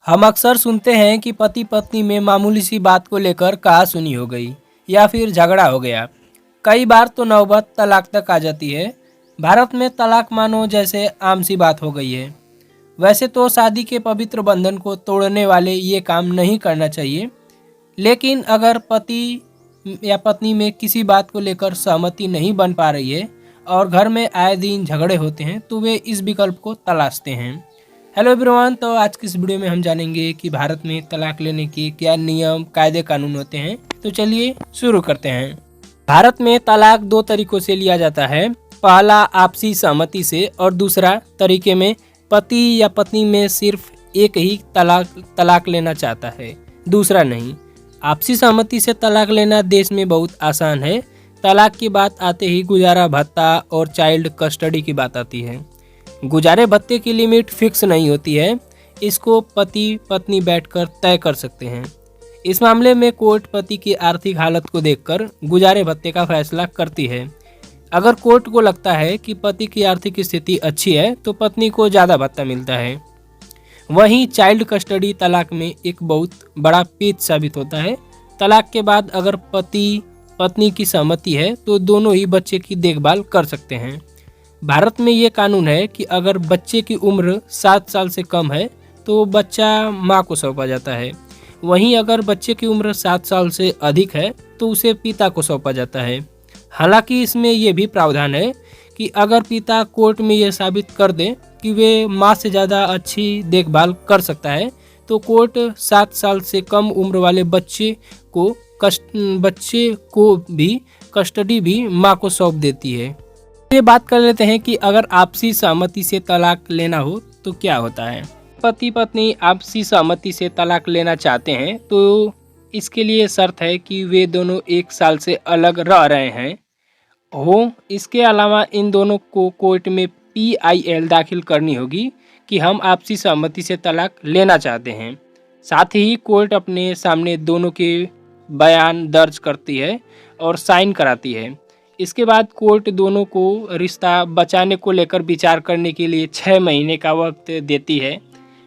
हम अक्सर सुनते हैं कि पति पत्नी में मामूली सी बात को लेकर कहासुनी हो गई या फिर झगड़ा हो गया। कई बार तो नौबत तलाक तक आ जाती है। भारत में तलाक मानो जैसे आम सी बात हो गई है। वैसे तो शादी के पवित्र बंधन को तोड़ने वाले ये काम नहीं करना चाहिए, लेकिन अगर पति या पत्नी में किसी बात को लेकर सहमति नहीं बन पा रही है और घर में आए दिन झगड़े होते हैं तो वे इस विकल्प को तलाशते हैं। हेलो एवरीवन, तो आज की इस वीडियो में हम जानेंगे कि भारत में तलाक लेने के क्या नियम कायदे कानून होते हैं। तो चलिए शुरू करते हैं। भारत में तलाक दो तरीकों से लिया जाता है। पहला आपसी सहमति से और दूसरा तरीके में पति या पत्नी में सिर्फ एक ही तलाक लेना चाहता है, दूसरा नहीं। आपसी सहमति से तलाक लेना देश में बहुत आसान है। तलाक की बात आते ही गुजारा भत्ता और चाइल्ड कस्टडी की बात आती है। गुजारे भत्ते की लिमिट फिक्स नहीं होती है, इसको पति पत्नी बैठकर तय कर सकते हैं। इस मामले में कोर्ट पति की आर्थिक हालत को देखकर गुजारे भत्ते का फैसला करती है। अगर कोर्ट को लगता है कि पति की आर्थिक स्थिति अच्छी है तो पत्नी को ज़्यादा भत्ता मिलता है। वहीं चाइल्ड कस्टडी तलाक में एक बहुत बड़ा पेच साबित होता है। तलाक के बाद अगर पति पत्नी की सहमति है तो दोनों ही बच्चे की देखभाल कर सकते हैं। भारत में ये कानून है कि अगर बच्चे की उम्र 7 साल से कम है तो बच्चा माँ को सौंपा जाता है। वहीं अगर बच्चे की उम्र 7 साल से अधिक है तो उसे पिता को सौंपा जाता है। हालांकि इसमें यह भी प्रावधान है कि अगर पिता कोर्ट में यह साबित कर दे कि वे माँ से ज़्यादा अच्छी देखभाल कर सकता है तो कोर्ट 7 साल से कम उम्र वाले बच्चे को भी कस्टडी भी माँ को सौंप देती है। ये बात कर लेते हैं कि अगर आपसी सहमति से तलाक लेना हो तो क्या होता है। पति पत्नी आपसी सहमति से तलाक लेना चाहते हैं तो इसके लिए शर्त है कि वे दोनों 1 साल से अलग रह रहे हैं हो। इसके अलावा इन दोनों को कोर्ट में PIL दाखिल करनी होगी कि हम आपसी सहमति से तलाक लेना चाहते हैं। साथ ही कोर्ट अपने सामने दोनों के बयान दर्ज करती है और साइन कराती है। इसके बाद कोर्ट दोनों को रिश्ता बचाने को लेकर विचार करने के लिए 6 महीने का वक्त देती है।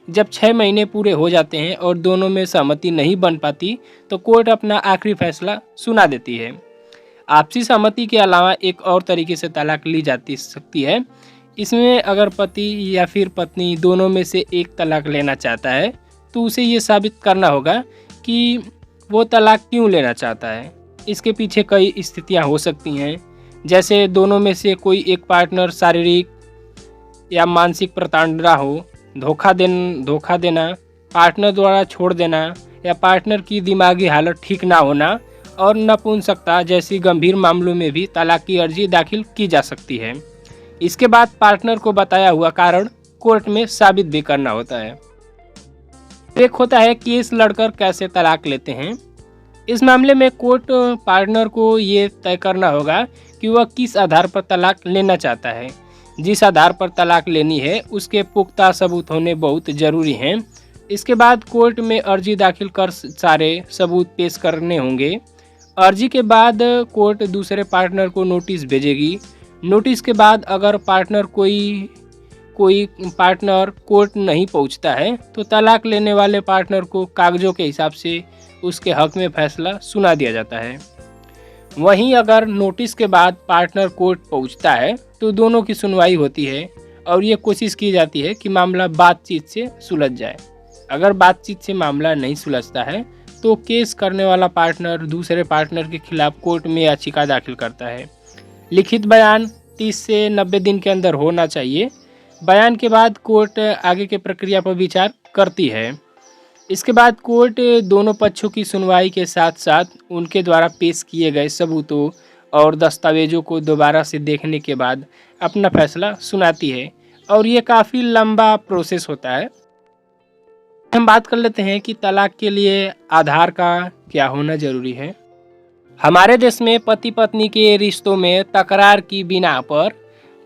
जब 6 महीने पूरे हो जाते हैं और दोनों में सहमति नहीं बन पाती तो कोर्ट अपना आखिरी फैसला सुना देती है। आपसी सहमति के अलावा एक और तरीके से तलाक ली जाती सकती है। इसमें अगर पति या फिर पत्नी दोनों में से एक तलाक लेना चाहता है तो उसे ये साबित करना होगा कि वो तलाक क्यों लेना चाहता है। इसके पीछे कई स्थितियां हो सकती हैं, जैसे दोनों में से कोई एक पार्टनर शारीरिक या मानसिक प्रताड़ना हो, धोखा देना, पार्टनर द्वारा छोड़ देना या पार्टनर की दिमागी हालत ठीक ना होना और नपुंसकता जैसी गंभीर मामलों में भी तलाक की अर्जी दाखिल की जा सकती है। इसके बाद पार्टनर को बताया हुआ कारण कोर्ट में साबित भी करना होता है। एक होता है केस लड़कर कैसे तलाक लेते हैं। इस मामले में कोर्ट पार्टनर को ये तय करना होगा कि वह किस आधार पर तलाक लेना चाहता है। जिस आधार पर तलाक लेनी है उसके पुख्ता सबूत होने बहुत ज़रूरी हैं। इसके बाद कोर्ट में अर्जी दाखिल कर सारे सबूत पेश करने होंगे। अर्जी के बाद कोर्ट दूसरे पार्टनर को नोटिस भेजेगी। नोटिस के बाद अगर कोई पार्टनर कोर्ट नहीं पहुंचता है तो तलाक लेने वाले पार्टनर को कागजों के हिसाब से उसके हक में फैसला सुना दिया जाता है। वहीं अगर नोटिस के बाद पार्टनर कोर्ट पहुंचता है तो दोनों की सुनवाई होती है और ये कोशिश की जाती है कि मामला बातचीत से सुलझ जाए। अगर बातचीत से मामला नहीं सुलझता है तो केस करने वाला पार्टनर दूसरे पार्टनर के खिलाफ कोर्ट में याचिका दाखिल करता है। लिखित बयान 30 से 90 दिन के अंदर होना चाहिए। बयान के बाद कोर्ट आगे के प्रक्रिया पर विचार करती है। इसके बाद कोर्ट दोनों पक्षों की सुनवाई के साथ साथ उनके द्वारा पेश किए गए सबूतों और दस्तावेजों को दोबारा से देखने के बाद अपना फैसला सुनाती है और ये काफ़ी लंबा प्रोसेस होता है। हम बात कर लेते हैं कि तलाक के लिए आधार का क्या होना ज़रूरी है। हमारे देश में पति पत्नी के रिश्तों में तकरार की बिना पर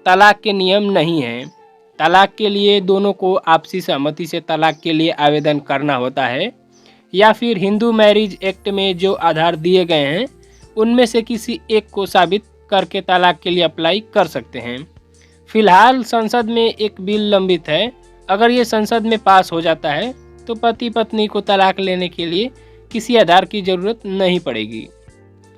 तलाक के नियम नहीं हैं। तलाक के लिए दोनों को आपसी सहमति से तलाक के लिए आवेदन करना होता है या फिर हिंदू मैरिज एक्ट में जो आधार दिए गए हैं उनमें से किसी एक को साबित करके तलाक के लिए अप्लाई कर सकते हैं। फिलहाल संसद में एक बिल लंबित है। अगर ये संसद में पास हो जाता है तो पति पत्नी को तलाक लेने के लिए किसी आधार की ज़रूरत नहीं पड़ेगी।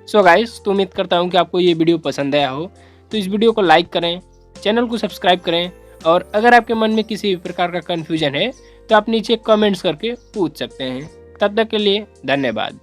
सो गाइस, तो उम्मीद करता हूँ कि आपको ये वीडियो पसंद आया हो। तो इस वीडियो को लाइक करें, चैनल को सब्सक्राइब करें, और अगर आपके मन में किसी भी प्रकार का कन्फ्यूजन है तो आप नीचे कमेंट्स करके पूछ सकते हैं। तब तक के लिए धन्यवाद।